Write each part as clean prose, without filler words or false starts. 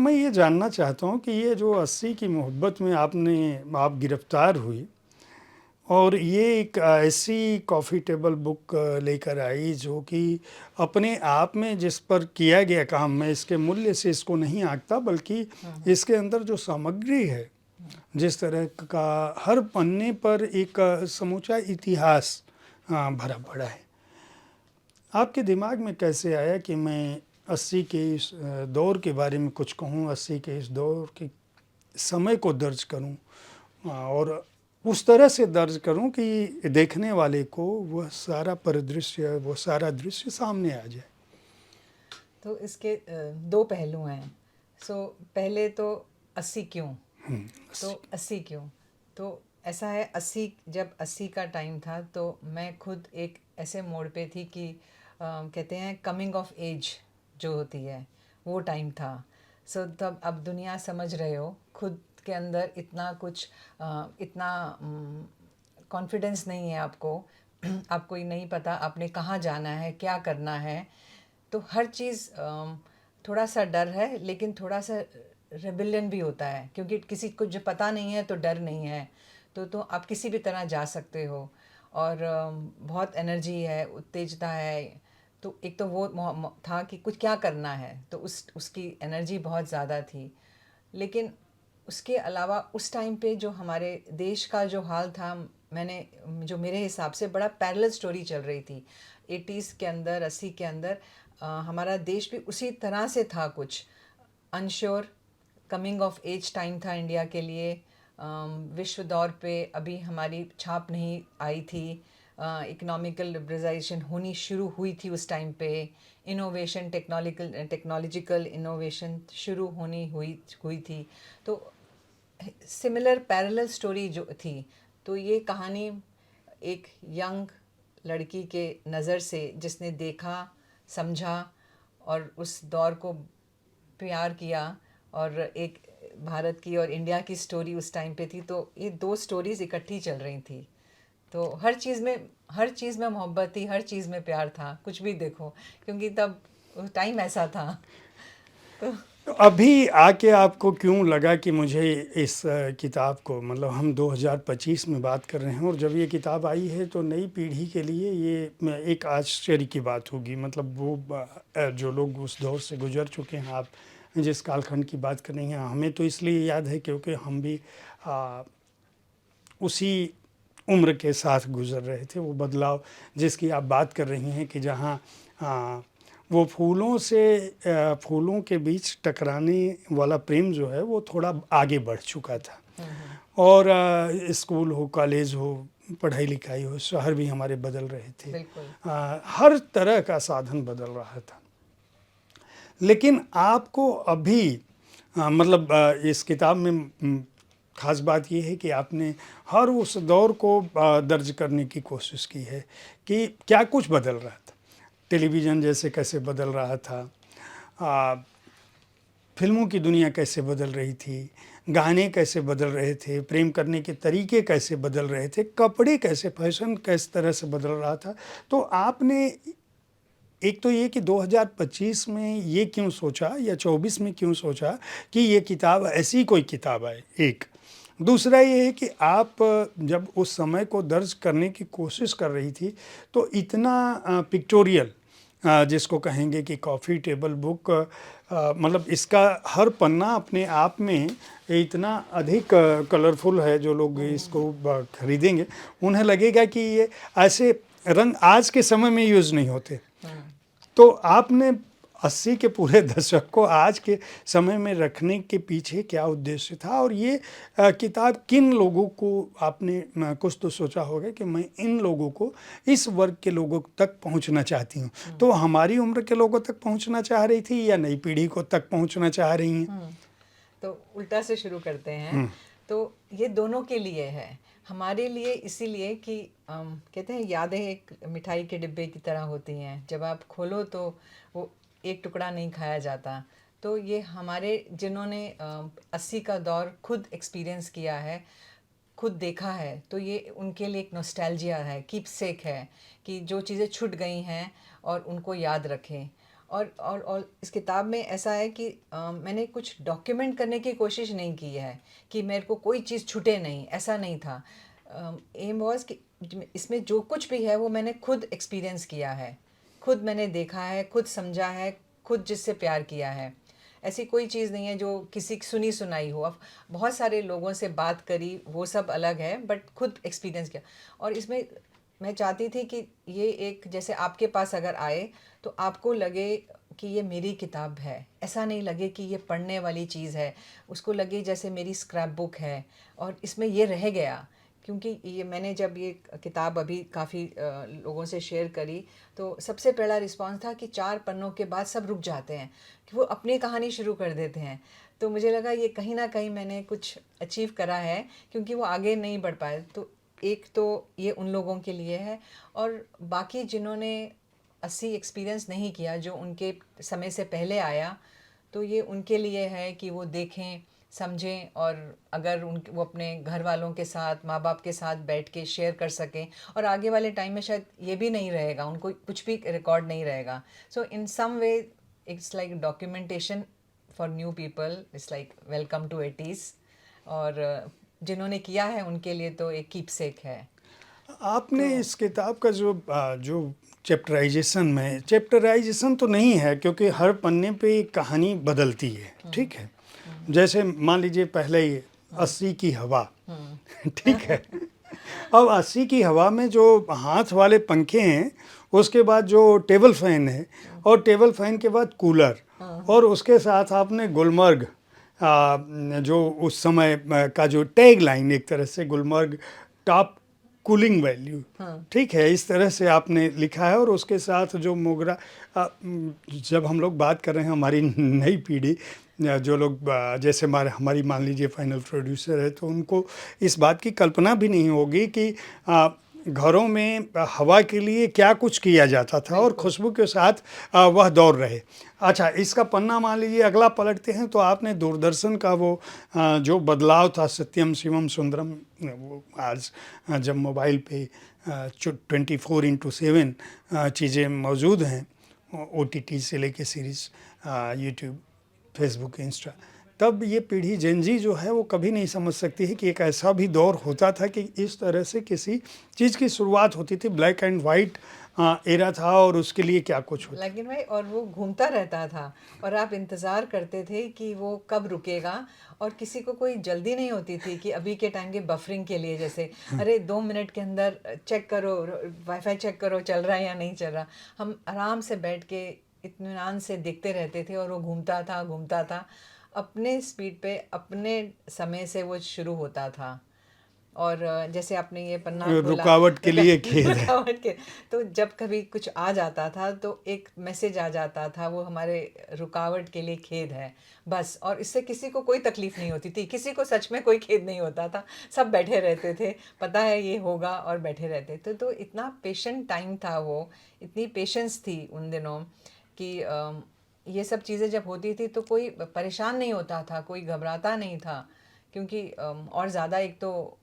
मैं ये जानना चाहता हूँ कि ये जो 80 की मोहब्बत में आप गिरफ्तार हुई और ये एक ऐसी कॉफ़ी टेबल बुक लेकर आई जो कि अपने आप में जिस पर किया गया काम, मैं इसके मूल्य से इसको नहीं आंकता, बल्कि इसके अंदर जो सामग्री है, जिस तरह का हर पन्ने पर एक समूचा इतिहास भरा पड़ा है। आपके दिमाग में कैसे आया कि मैं 80 के इस दौर के बारे में कुछ कहूँ, 80 के इस दौर के समय को दर्ज करूँ और उस तरह से दर्ज करूं कि देखने वाले को वह सारा परिदृश्य, वो सारा दृश्य सामने आ जाए? तो इसके दो पहलू हैं। पहले तो 80 क्यों? तो 80 क्यों? तो ऐसा है, 80 जब 80 का टाइम था तो मैं खुद एक ऐसे मोड़ पे थी कि कहते हैं कमिंग ऑफ एज जो होती है वो टाइम था। तब अब दुनिया समझ रहे हो, खुद के अंदर इतना कुछ इतना कॉन्फिडेंस नहीं है आपको आपको ये नहीं पता आपने कहाँ जाना है, क्या करना है। तो हर चीज़ थोड़ा सा डर है, लेकिन थोड़ा सा रेबिलियन भी होता है, क्योंकि किसी को जो पता नहीं है तो डर नहीं है। तो आप किसी भी तरह जा सकते हो और बहुत एनर्जी है, उत्तेजता है। तो एक तो वो था कि कुछ क्या करना है, तो उसकी एनर्जी बहुत ज़्यादा थी। लेकिन उसके अलावा उस टाइम पे जो हमारे देश का जो हाल था, जो मेरे हिसाब से बड़ा पैरेलल स्टोरी चल रही थी 80s के अंदर, 80 के अंदर। हमारा देश भी उसी तरह से था, कुछ unsure, coming of age time था इंडिया के लिए। विश्व दौर पे अभी हमारी छाप नहीं आई थी, इकोनॉमिकल लिबरलाइजेशन होनी शुरू हुई थी उस टाइम पे, इनोवेशन, टेक्नोलॉजिकल इनोवेशन शुरू होनी हुई थी। तो सिमिलर पैरेलल स्टोरी जो थी, तो ये कहानी एक यंग लड़की के नज़र से, जिसने देखा, समझा और उस दौर को प्यार किया, और एक भारत की और इंडिया की स्टोरी उस टाइम पे थी। तो ये दो स्टोरीज़ इकट्ठी चल रही थी। तो हर चीज़ में मोहब्बत थी, हर चीज़ में प्यार था, कुछ भी देखो, क्योंकि तब टाइम ऐसा था। तो तो अभी आके आपको क्यों लगा कि मुझे इस किताब को, मतलब हम 2025 में बात कर रहे हैं और जब ये किताब आई है तो नई पीढ़ी के लिए ये एक आश्चर्य की बात होगी। मतलब वो जो लोग उस दौर से गुजर चुके हैं, आप जिस कालखंड की बात कर रही हैं, हमें तो इसलिए याद है क्योंकि हम भी उसी उम्र के साथ गुजर रहे थे। वो बदलाव जिसकी आप बात कर रही हैं कि जहाँ वो फूलों के बीच टकराने वाला प्रेम जो है वो थोड़ा आगे बढ़ चुका था। और स्कूल हो, कॉलेज हो, पढ़ाई लिखाई हो, शहर भी हमारे बदल रहे थे, बिल्कुल। हर तरह का साधन बदल रहा था। लेकिन आपको अभी मतलब इस किताब में ख़ास बात ये है कि आपने हर उस दौर को दर्ज करने की कोशिश की है कि क्या कुछ बदल रहा था। टेलीविज़न जैसे कैसे बदल रहा था, फिल्मों की दुनिया कैसे बदल रही थी, गाने कैसे बदल रहे थे, प्रेम करने के तरीके कैसे बदल रहे थे, कपड़े कैसे, फैशन किस तरह से बदल रहा था। तो आपने एक तो ये कि 2025 में ये क्यों सोचा या 24 में क्यों सोचा कि ये किताब ऐसी कोई किताब है, एक। दूसरा ये है कि आप जब उस समय को दर्ज करने की कोशिश कर रही थी तो इतना पिक्टोरियल, जिसको कहेंगे कि कॉफ़ी टेबल बुक, मतलब इसका हर पन्ना अपने आप में इतना अधिक कलरफुल है, जो लोग इसको खरीदेंगे उन्हें लगेगा कि ये ऐसे रंग आज के समय में यूज़ नहीं होते। तो आपने 80 के पूरे दशक को आज के समय में रखने के पीछे क्या उद्देश्य था, और ये किताब किन लोगों को आपने, कुछ तो सोचा होगा कि मैं इन लोगों को, इस वर्ग के लोगों तक पहुंचना चाहती हूँ। तो हमारी उम्र के लोगों तक पहुंचना चाह रही थी या नई पीढ़ी को तक पहुंचना चाह रही हैं? तो उल्टा से शुरू करते हैं। तो ये दोनों के लिए है। हमारे लिए इसीलिए कि कहते हैं यादें एक मिठाई के डिब्बे की तरह होती हैं, जब आप खोलो तो वो एक टुकड़ा नहीं खाया जाता। तो ये हमारे, जिन्होंने 80 का दौर खुद एक्सपीरियंस किया है, खुद देखा है, तो ये उनके लिए एक नॉस्टैल्जिया है, कीपसेक है, कि जो चीज़ें छूट गई हैं और उनको याद रखें। और इस किताब में ऐसा है कि मैंने कुछ डॉक्यूमेंट करने की कोशिश नहीं की है कि मेरे को कोई चीज़ छूटे नहीं, ऐसा नहीं था। एम वॉज कि इसमें जो कुछ भी है वो मैंने खुद एक्सपीरियंस किया है, खुद मैंने देखा है, खुद समझा है, खुद जिससे प्यार किया है। ऐसी कोई चीज़ नहीं है जो किसी की सुनी सुनाई हो। अब बहुत सारे लोगों से बात करी, वो सब अलग है, बट खुद एक्सपीरियंस किया। और इसमें मैं चाहती थी कि ये एक, जैसे आपके पास अगर आए तो आपको लगे कि ये मेरी किताब है, ऐसा नहीं लगे कि ये पढ़ने वाली चीज़ है, उसको लगे जैसे मेरी स्क्रैप बुक है और इसमें ये रह गया। क्योंकि ये मैंने जब ये किताब अभी काफ़ी लोगों से शेयर करी तो सबसे पहला रिस्पांस था कि 4 पन्नों के बाद सब रुक जाते हैं, कि वो अपनी कहानी शुरू कर देते हैं। तो मुझे लगा ये कहीं ना कहीं मैंने कुछ अचीव करा है, क्योंकि वो आगे नहीं बढ़ पाए। तो एक तो ये उन लोगों के लिए है, और बाकी जिन्होंने 80 एक्सपीरियंस नहीं किया, जो उनके समय से पहले आया, तो ये उनके लिए है कि वो देखें, समझें, और अगर वो अपने घर वालों के साथ, माँ बाप के साथ बैठ के शेयर कर सकें। और आगे वाले टाइम में शायद ये भी नहीं रहेगा, उनको कुछ भी रिकॉर्ड नहीं रहेगा। So in some way it's like documentation for new people, it's like welcome to 80s। और जिन्होंने किया है उनके लिए तो एक कीपसेक है। आपने तो इस किताब का जो चैप्टराइजेशन तो नहीं है, क्योंकि हर पन्ने पे एक कहानी बदलती है, ठीक है। जैसे मान लीजिए पहले ही 80 की हवा, ठीक है। अब 80 की हवा में जो हाथ वाले पंखे हैं, उसके बाद जो टेबल फैन है, और टेबल फैन के बाद कूलर, और उसके साथ आपने गुलमर्ग, जो उस समय का जो टैग लाइन, एक तरह से गुलमर्ग टॉप कूलिंग वैल्यू, ठीक है, इस तरह से आपने लिखा है। और उसके साथ जो मोगरा, जब हम लोग बात कर रहे हैं हमारी नई पीढ़ी, जो लोग जैसे हमारी मान लीजिए फाइनल प्रोड्यूसर है, तो उनको इस बात की कल्पना भी नहीं होगी कि घरों में हवा के लिए क्या कुछ किया जाता था और खुशबू के साथ वह दौड़ रहे। अच्छा, इसका पन्ना मान लीजिए अगला पलटते हैं तो आपने दूरदर्शन का वो जो बदलाव था, सत्यम शिवम सुंदरम, वो आज जब मोबाइल पे 24/7 चीज़ें मौजूद हैं, OTT से लेके सीरीज़, यूट्यूब, फेसबुक, इंस्टा, तब ये पीढ़ी जेनजी जो है वो कभी नहीं समझ सकती है कि एक ऐसा भी दौर होता था कि इस तरह से किसी चीज़ की शुरुआत होती थी। ब्लैक एंड वाइट एरा था और उसके लिए क्या कुछ होता। लेकिन भाई, और वो घूमता रहता था और आप इंतज़ार करते थे कि वो कब रुकेगा। और किसी को कोई जल्दी नहीं होती थी कि अभी के टाइम के बफरिंग के लिए, जैसे अरे 2 मिनट के अंदर चेक करो, वाईफाई चेक करो चल रहा है या नहीं चल रहा। हम आराम से बैठ के इत्मीनान से देखते रहते थे, और वो घूमता था अपने स्पीड पे, अपने समय से वो शुरू होता था। और जैसे आपने ये पन्ना खोला, रुकावट के लिए खेद है। रुकावट के, तो जब कभी कुछ आ जाता था तो एक मैसेज आ जाता था, वो हमारे रुकावट के लिए खेद है, बस। और इससे किसी को कोई तकलीफ नहीं होती थी, किसी को सच में कोई खेद नहीं होता था, सब बैठे रहते थे, पता है ये होगा, और बैठे रहते थे। तो इतना पेशेंट टाइम था वो, इतनी पेशेंस थी उन दिनों कि ये सब चीज़ें जब होती थी तो कोई परेशान नहीं होता था, कोई घबराता नहीं था, क्योंकि और ज़्यादा एक तो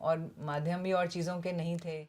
और माध्यम भी और चीज़ों के नहीं थे।